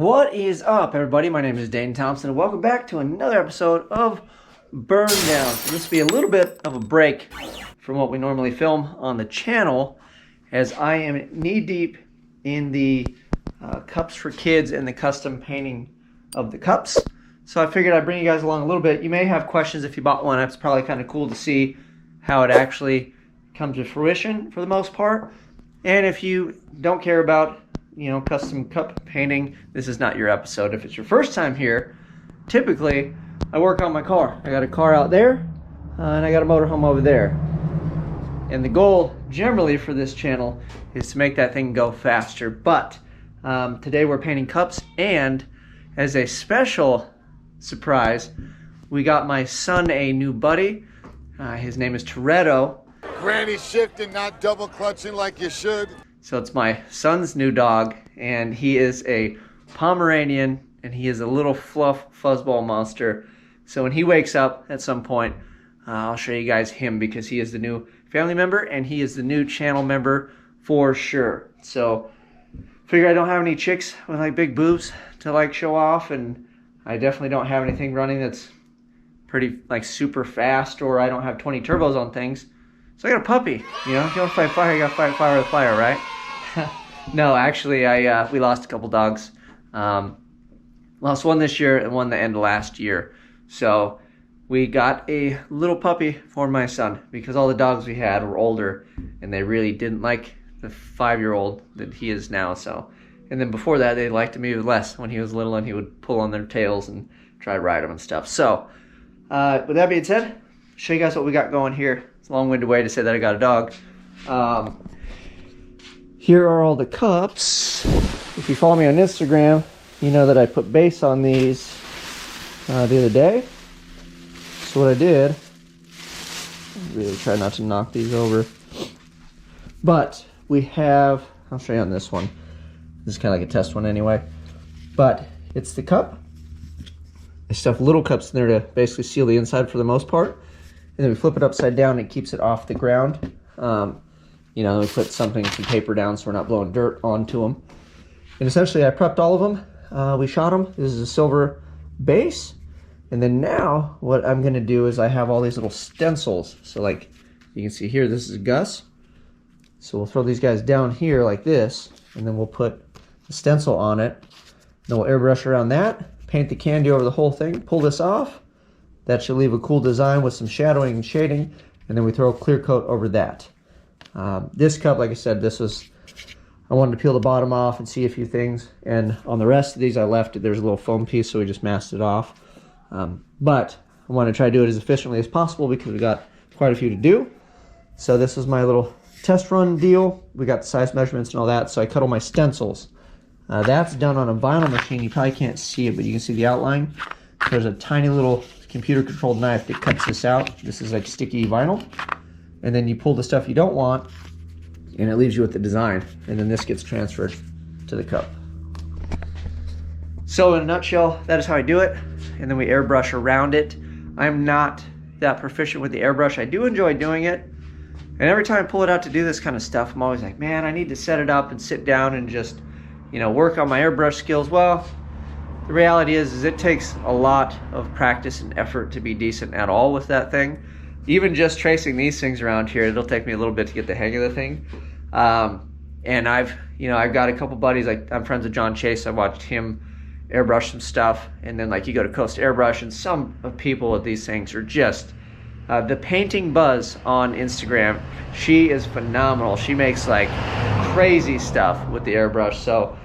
What is up, everybody? My name is Dane Thompson, and welcome back to another episode of BurnDown. So this will be a little bit of a break from what we normally film on the channel, as I am knee-deep in the cups for kids and the custom painting of the cups. So I figured I'd bring you guys along a little bit. You may have questions if you bought one. It's probably kind of cool to see how it actually comes to fruition for the most part. And if you don't care about custom cup painting, this is not your episode. If it's your first time here, typically I work on my car. I got a car out there and I got a motorhome over there. And the goal generally for this channel is to make that thing go faster. But today we're painting cups, and as a special surprise, we got my son a new buddy. His name is Toretto. Granny shifting, not double clutching like you should. So it's my son's new dog, and he is a Pomeranian, and he is a little fluff fuzzball monster. So when he wakes up at some point, I'll show you guys him, because he is the new family member, and he is the new channel member for sure. So figure I don't have any chicks with like big boobs to show off, and I definitely don't have anything running that's pretty super fast, or I don't have 20 turbos on things. So I got a puppy. If you want to fight fire, you got to fight fire with fire, right? No, actually, we lost a couple dogs. Lost one this year and one the end of last year. So we got a little puppy for my son, because all the dogs we had were older, and they really didn't like the 5-year-old that he is now. So, and then before that, they liked him even less when he was little, and he would pull on their tails and try to ride them and stuff. So, with that being said, show you guys what we got going here. It's a long-winded way to say that I got a dog. Here are all the cups. If you follow me on Instagram, you know that I put base on these the other day. So what I did, really try not to knock these over. But we have, I'll show you on this one. This is kind of like a test one anyway. But it's the cup. I stuff little cups in there to basically seal the inside for the most part. And then we flip it upside down, and it keeps it off the ground. Then we put some paper down so we're not blowing dirt onto them. And essentially I prepped all of them. We shot them. This is a silver base. And then now what I'm going to do is I have all these little stencils. So you can see here, this is Gus. So we'll throw these guys down here like this, and then we'll put the stencil on it. Then we'll airbrush around that, paint the candy over the whole thing, pull this off. That should leave a cool design with some shadowing and shading, and then we throw a clear coat over that. This cup, like I said, I wanted to peel the bottom off and see a few things, and on the rest of these I left, there's a little foam piece, so we just masked it off. But I want to try to do it as efficiently as possible, because we got quite a few to do. So this is my little test run deal. We got the size measurements and all that, so I cut all my stencils. That's done on a vinyl machine. You probably can't see it, but you can see the outline. There's a tiny little computer-controlled knife that cuts this out. This is like sticky vinyl. And then you pull the stuff you don't want, and it leaves you with the design. And then this gets transferred to the cup. So in a nutshell, that is how I do it. And then we airbrush around it. I'm not that proficient with the airbrush. I do enjoy doing it. And every time I pull it out to do this kind of stuff, I'm always like, man, I need to set it up and sit down and just, work on my airbrush skills. Well, the reality is it takes a lot of practice and effort to be decent at all with that thing. Even just tracing these things around here, it'll take me a little bit to get the hang of the thing. And I've got a couple buddies, I'm friends with John Chase. I watched him airbrush some stuff. And then you go to Coast Airbrush, and some of people with these things are just, the painting buzz on Instagram, she is phenomenal. She makes crazy stuff with the airbrush. So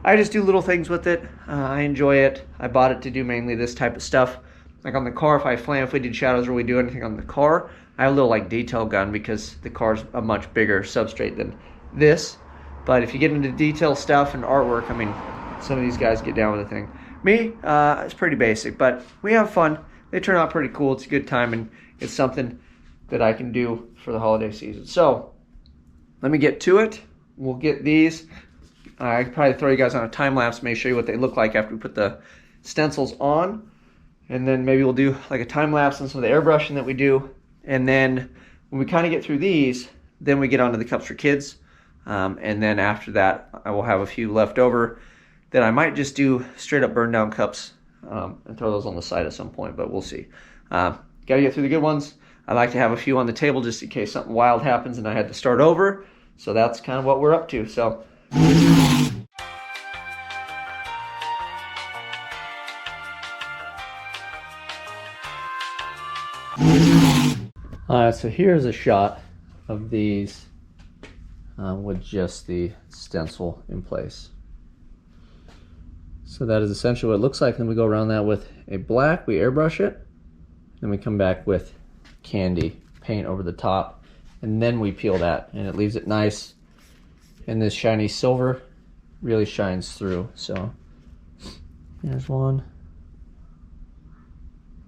I just do little things with it. I enjoy it. I bought it to do mainly this type of stuff. Like on the car, if we did shadows or we do anything on the car, I have a little detail gun, because the car's a much bigger substrate than this. But if you get into detail stuff and artwork, some of these guys get down with the thing. Me, it's pretty basic, but we have fun. They turn out pretty cool. It's a good time, and it's something that I can do for the holiday season. So let me get to it. We'll get these. I could probably throw you guys on a time lapse, maybe show you what they look like after we put the stencils on. And then maybe we'll do a time lapse on some of the airbrushing that we do. And then when we kind of get through these, then we get onto the cups for kids. And then after that, I will have a few left over then I might just do straight up burn down cups and throw those on the side at some point, but we'll see. Gotta get through the good ones. I like to have a few on the table just in case something wild happens and I had to start over. So that's kind of what we're up to. So. Alright, so here's a shot of these with just the stencil in place. So that is essentially what it looks like. Then we go around that with a black, we airbrush it, then we come back with Kandy paint over the top, and then we peel that, and it leaves it nice, and this shiny silver really shines through. So there's one.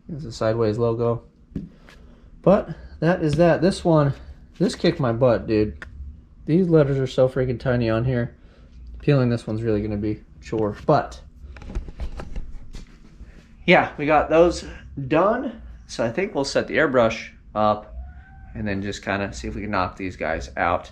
There's a sideways logo. But that is that. This one, this kicked my butt, dude. These letters are so freaking tiny on here. Peeling this one's really gonna be a chore. But yeah, we got those done. So I think we'll set the airbrush up and then just kind of see if we can knock these guys out.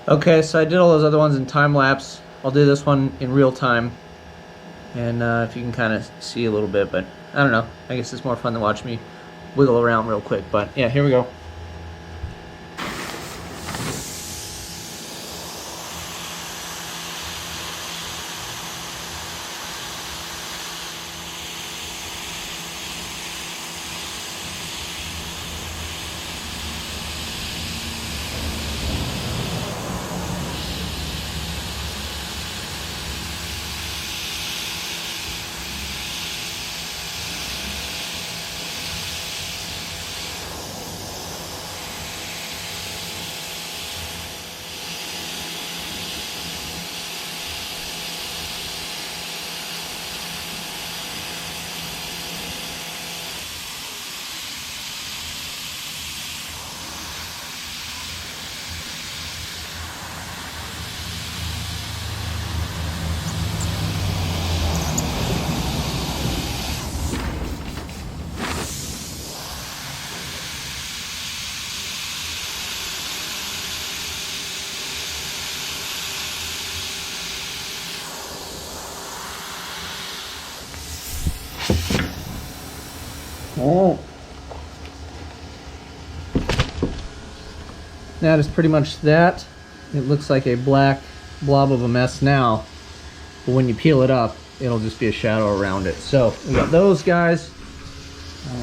Okay, so I did all those other ones in time lapse. I'll do this one in real time. And if you can kind of see a little bit, but I don't know. I guess it's more fun to watch me wiggle around real quick. But yeah, here we go. Oh. That is pretty much that. It looks like a black blob of a mess now, but when you peel it up, it'll just be a shadow around it. So we got those guys.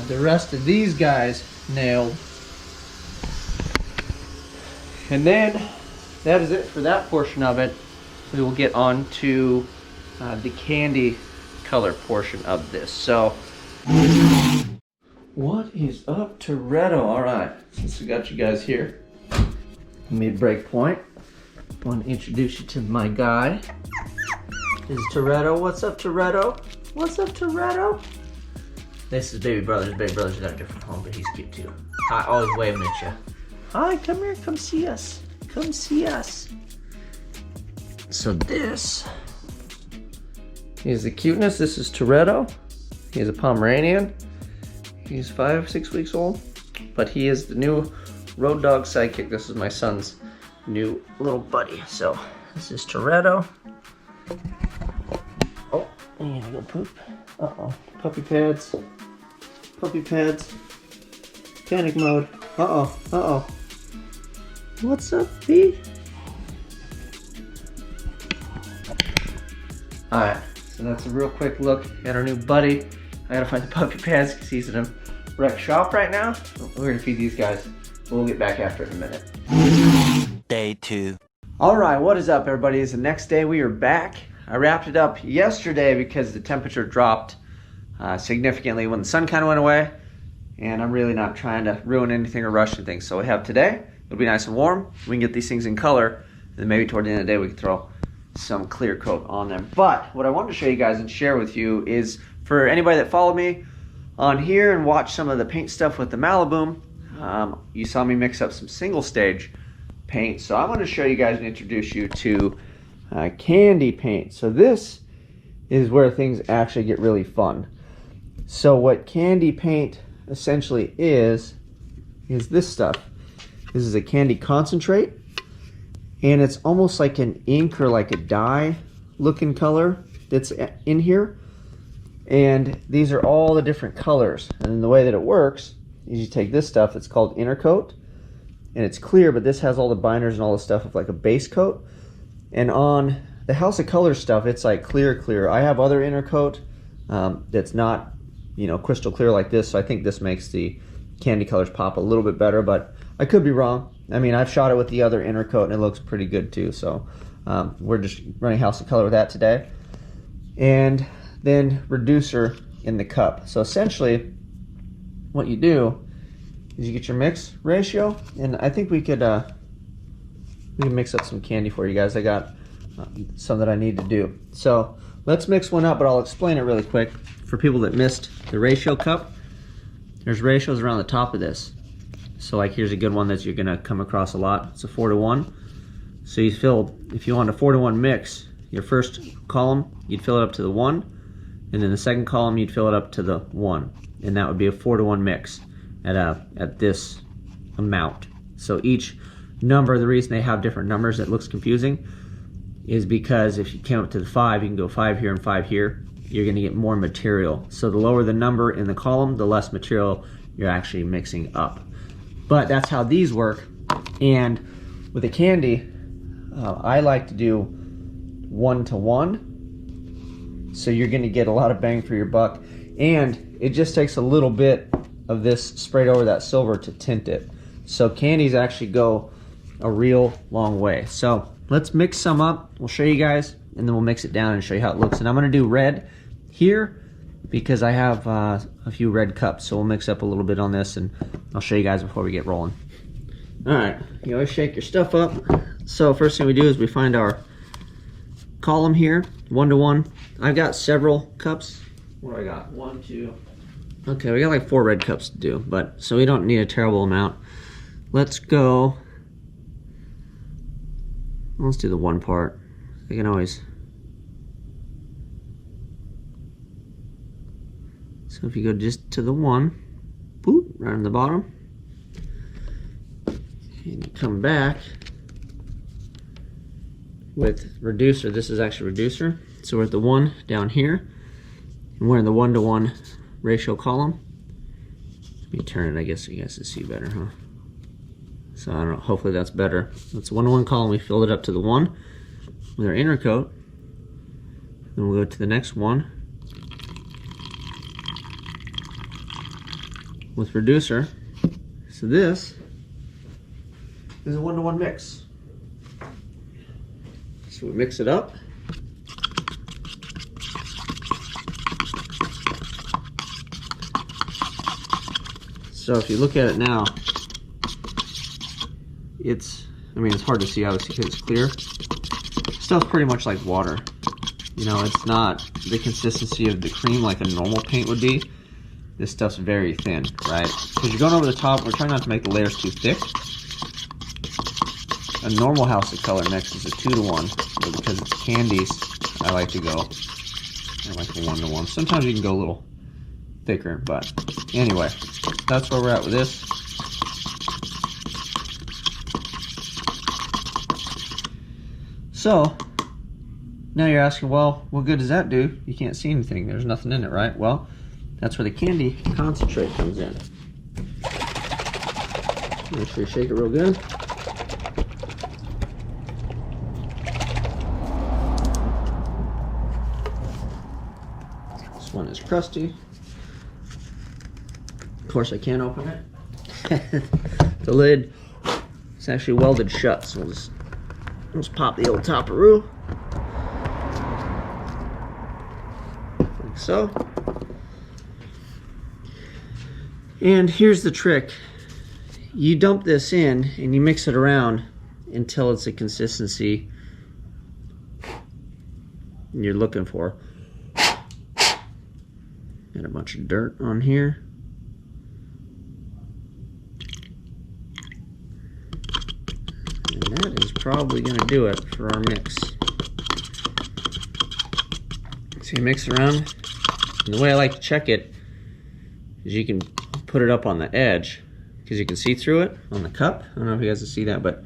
The rest of these guys nailed. And then that is it for that portion of it. We will get on to the Kandy color portion of this. So what is up, Toretto? All right, since we got you guys here, mid break point, I want to introduce you to my guy. This is Toretto. What's up, Toretto? What's up, Toretto? This is baby brothers. Baby brothers are at a different home, but he's cute too. Hi, always waving at you. Hi, come here, come see us. Come see us. So this is the cuteness. This is Toretto. He is a Pomeranian. He's 5, 6 weeks old, but he is the new road dog sidekick. This is my son's new little buddy. So this is Toretto. Oh, I'm gonna go poop. Uh-oh, puppy pads. Puppy pads. Panic mode. Uh-oh, uh-oh. What's up, B? Alright, so that's a real quick look at our new buddy. I gotta find the puppy pads because he's in a rec shop right now. We're gonna feed these guys. We'll get back after it in a minute. Day 2. Alright, what is up, everybody? It's the next day. We are back. I wrapped it up yesterday because the temperature dropped significantly when the sun kind of went away. And I'm really not trying to ruin anything or rush anything. So we have today. It'll be nice and warm. We can get these things in color. And then maybe toward the end of the day we can throw some clear coat on them. But what I wanted to show you guys and share with you is for anybody that followed me on here and watched some of the paint stuff with the Malibu, you saw me mix up some single stage paint. So I want to show you guys and introduce you to Kandy paint. So this is where things actually get really fun. So what Kandy paint essentially is this stuff. This is a candy concentrate, and it's almost like an ink or like a dye looking color that's in here. And these are all the different colors. And the way that it works is you take this stuff, it's called inner coat, and it's clear, but this has all the binders and all the stuff of like a base coat. And on the House of Colors stuff, it's like clear. I have other inner coat that's not, you know, crystal clear like this, so I think this makes the candy colors pop a little bit better, but I could be wrong. I mean, I've shot it with the other inner coat and it looks pretty good too, so we're just running House of Color with that today. And then reducer in the cup. So essentially what you do is you get your mix ratio, and I think we can mix up some candy for you guys. I got some that I need to do. So let's mix one up, but I'll explain it really quick for people that missed the ratio cup. There's ratios around the top of this. So like here's a good one that you're gonna come across a lot. It's a 4-to-1. So you fill, if you want a 4-to-1 mix, your first column, you'd fill it up to the 1, and then the second column, you'd fill it up to the 1. And that would be a 4-to-1 mix at this amount. So each number, the reason they have different numbers that looks confusing is because if you came up to the 5, you can go 5 here and 5 here. You're gonna get more material. So the lower the number in the column, the less material you're actually mixing up. But that's how these work. And with the candy, I like to do 1-to-1. So you're gonna get a lot of bang for your buck. And it just takes a little bit of this sprayed over that silver to tint it. So candies actually go a real long way. So let's mix some up. We'll show you guys, and then we'll mix it down and show you how it looks. And I'm gonna do red here because I have a few red cups. So we'll mix up a little bit on this, and I'll show you guys before we get rolling. All right, you always shake your stuff up. So first thing we do is we find our column here, 1-to-1. I've got several cups. What do I got? 1, 2. Okay, we got like 4 red cups to do, but so we don't need a terrible amount. Let's go. Let's do the 1 part. I can always. So if you go just to the 1, boop, right on the bottom, and you come back with reducer. This is actually reducer. So we're at the 1 down here, and we're in the 1-to-1 ratio column. Let me turn it, I guess, so you guys can see better, huh? So I don't know, hopefully that's better. It's a 1-to-1 column. We filled it up to the 1 with our inner coat. Then we'll go to the next one with reducer. So this is a 1-to-1 mix. So we mix it up. So if you look at it now, it's hard to see obviously because it's clear. Stuff's pretty much like water. You know, it's not the consistency of the cream like a normal paint would be. This stuff's very thin, right? Because you're going over the top, we're trying not to make the layers too thick. A normal House of Color mix is a 2-to-1, but because it's candies, I like to go I like a 1-to-1. Sometimes you can go a little thicker, but anyway, that's where we're at with this. So now you're asking, well, what good does that do? You can't see anything. There's nothing in it, right? Well, that's where the candy concentrate comes in. Make sure you shake it real good. This one is crusty. Of course, I can't open it. The lid is actually welded shut, so we'll just pop the old topperoo. Like so. And here's the trick. You dump this in and you mix it around until it's a consistency you're looking for. Got a bunch of dirt on here. And that is probably going to do it for our mix. So you mix around. And the way I like to check it is you can put it up on the edge because you can see through it on the cup. I don't know if you guys can see that, but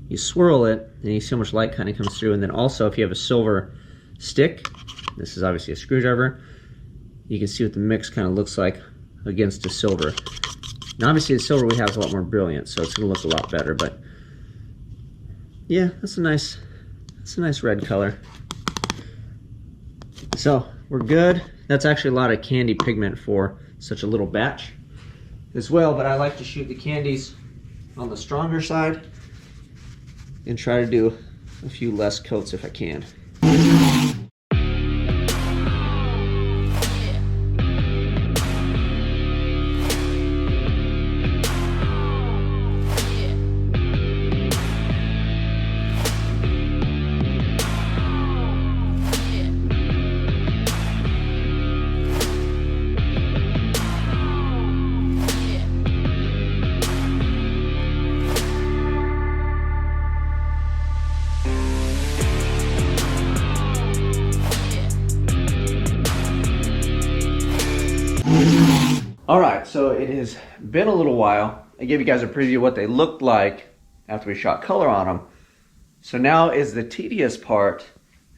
you swirl it and you see how much light kind of comes through. And then also if you have a silver stick, this is obviously a screwdriver, you can see what the mix kind of looks like against the silver. Now obviously the silver we have is a lot more brilliant, so it's gonna look a lot better, but yeah, that's a nice red color. So we're good. That's actually a lot of candy pigment for such a little batch as well, but I like to shoot the candies on the stronger side and try to do a few less coats if I can. Alright, so it has been a little while. I gave you guys a preview of what they looked like after we shot color on them. So now is the tedious part,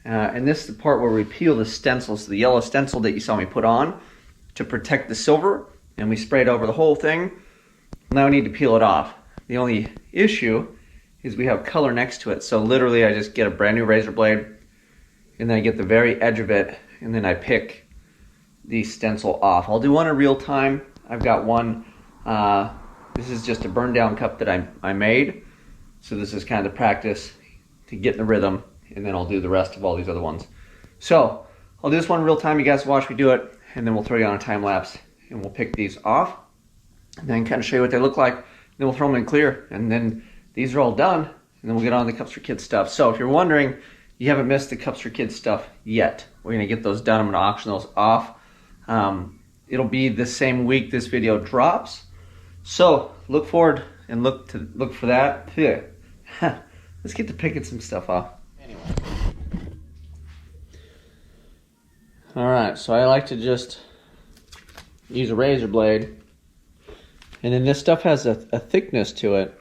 and this is the part where we peel the stencils, the yellow stencil that you saw me put on to protect the silver, and we sprayed over the whole thing. Now we need to peel it off. The only issue is we have color next to it, so literally I just get a brand new razor blade, and then I get the very edge of it, and then I pick the stencil off. I'll do one in real time. I've got one, this is just a burn down cup that I made. So this is kind of the practice to get in the rhythm, and then I'll do the rest of all these other ones. So I'll do this one in real time. You guys watch me do it, and then we'll throw you on a time lapse and we'll pick these off and then kind of show you what they look like. Then we'll throw them in clear, and then these are all done, and then we'll get on the Cups for Kids stuff. So if you're wondering, you haven't missed the Cups for Kids stuff yet. We're gonna get those done. I'm gonna auction those off. It'll be the same week this video drops, so look forward and look for that. Let's get to picking some stuff off. Anyway, all right. So I like to just use a razor blade, and then this stuff has a thickness to it,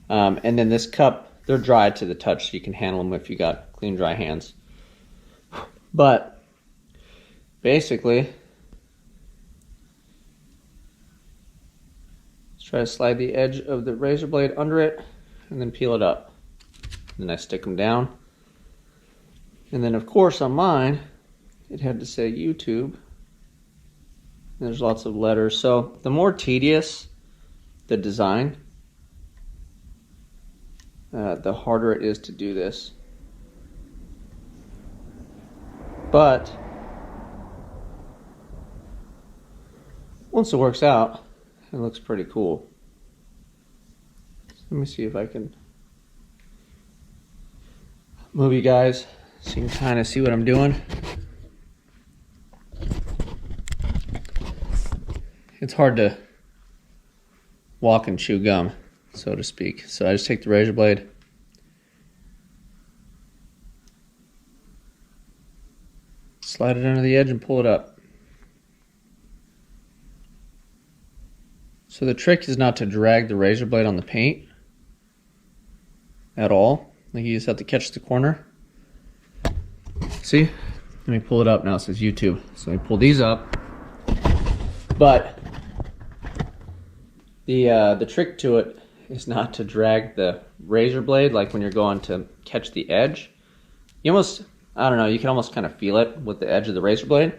and then this cup, they're dry to the touch, so you can handle them if you got clean, dry hands. But basically, let's try to slide the edge of the razor blade under it and then peel it up. And then I stick them down. And then of course on mine, it had to say YouTube. And there's lots of letters. So the more tedious the design, the harder it is to do this. But once it works out, it looks pretty cool. Let me see if I can move you guys so you can kind of see what I'm doing. It's hard to walk and chew gum, so to speak. So I just take the razor blade, slide it under the edge and pull it up. So the trick is not to drag the razor blade on the paint at all. Like, you just have to catch the corner. See? Let me pull it up now. It says YouTube. So I pull these up. But the trick to it is not to drag the razor blade like when you're going to catch the edge. You almost, I don't know, you can almost kind of feel it with the edge of the razor blade.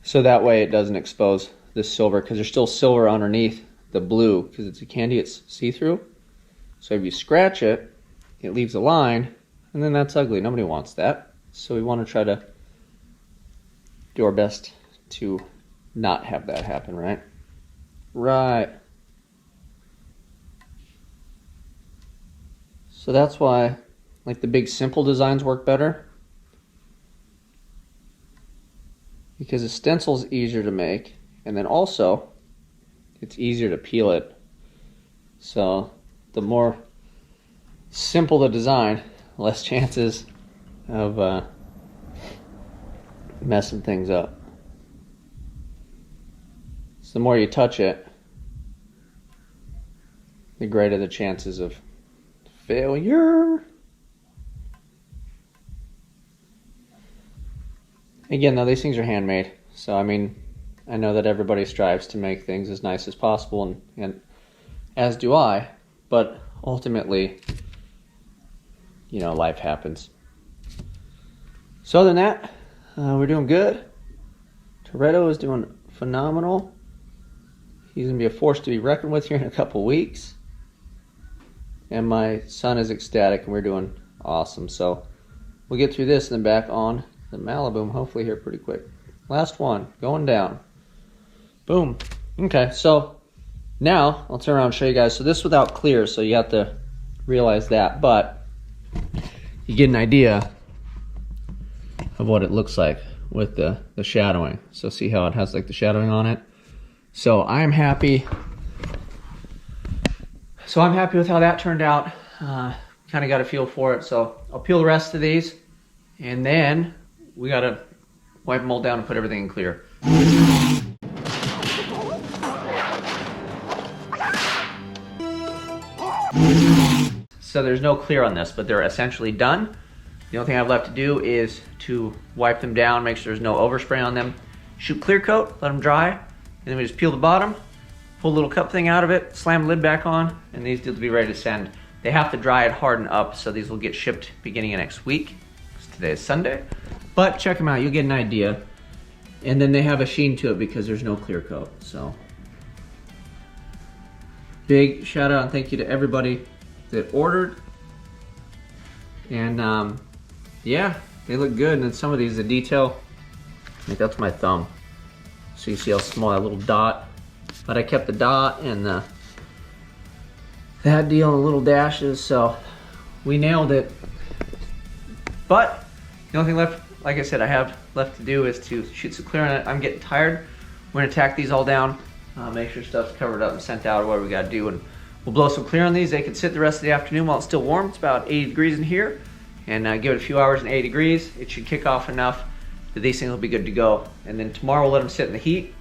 So that way it doesn't expose this silver, because there's still silver underneath the blue, because it's a candy, it's see-through. So if you scratch it, it leaves a line, and then that's ugly. Nobody wants that. So we want to try to do our best to not have that happen, right? Right. So that's why, like, the big simple designs work better, because the stencil's easier to make, and then also it's easier to peel it. So the more simple the design, less chances of messing things up. So the more you touch it, the greater the chances of failure. Again, though, these things are handmade. So, I mean, I know that everybody strives to make things as nice as possible, and as do I. But ultimately, you know, life happens. So other than that, we're doing good. Toretto is doing phenomenal. He's going to be a force to be reckoned with here in a couple weeks. And my son is ecstatic, and we're doing awesome. So we'll get through this and then back on the Malibu, hopefully here pretty quick. Last one, going down. Boom. Okay, so now I'll turn around and show you guys. So this without clear, so you have to realize that. But you get an idea of what it looks like with the shadowing. So see how it has like the shadowing on it? So I'm happy. So I'm happy with how that turned out. Kind of got a feel for it. So I'll peel the rest of these, and then we gotta wipe them all down and put everything in clear. So there's no clear on this, but they're essentially done. The only thing I have left to do is to wipe them down, make sure there's no overspray on them, shoot clear coat, let them dry, and then we just peel the bottom, pull a little cup thing out of it, slam the lid back on, and these deals will be ready to send. They have to dry and harden up, so these will get shipped beginning of next week. Today is Sunday, but check them out, you'll get an idea. And then they have a sheen to it because there's no clear coat. So big shout out and thank you to everybody that ordered. And yeah, they look good. And then some of these, the detail, like that's my thumb. So you see how small that little dot, but I kept the dot and that deal and the little dashes, so we nailed it. But the only thing left, like I said, I have left to do is to shoot some clear on it. I'm getting tired. We're gonna tack these all down, make sure stuff's covered up and sent out or whatever we gotta do, and we'll blow some clear on these. They can sit the rest of the afternoon while it's still warm. It's about 80 degrees in here, and give it a few hours in 80 degrees. It should kick off enough that these things will be good to go. And then tomorrow we'll let them sit in the heat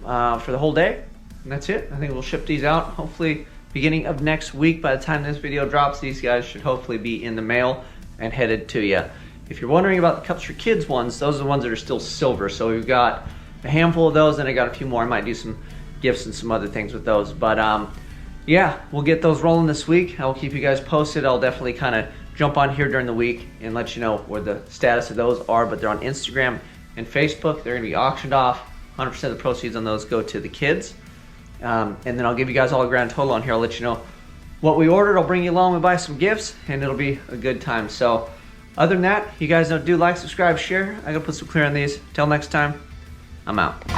for the whole day, and that's it. I think we'll ship these out hopefully beginning of next week. By the time this video drops, these guys should hopefully be in the mail and headed to you. If you're wondering about the Cups for Kids ones, those are the ones that are still silver. So we've got a handful of those, and I got a few more. I might do some gifts and some other things with those. But yeah, we'll get those rolling this week. I'll keep you guys posted. I'll definitely kind of jump on here during the week and let you know where the status of those are. But they're on Instagram and Facebook. They're going to be auctioned off. 100% of the proceeds on those go to the kids. And then I'll give you guys all a grand total on here. I'll let you know what we ordered. I'll bring you along and buy some gifts, and it'll be a good time. So other than that, you guys know, do like, subscribe, share. I gotta put some clear on these. Till next time, I'm out.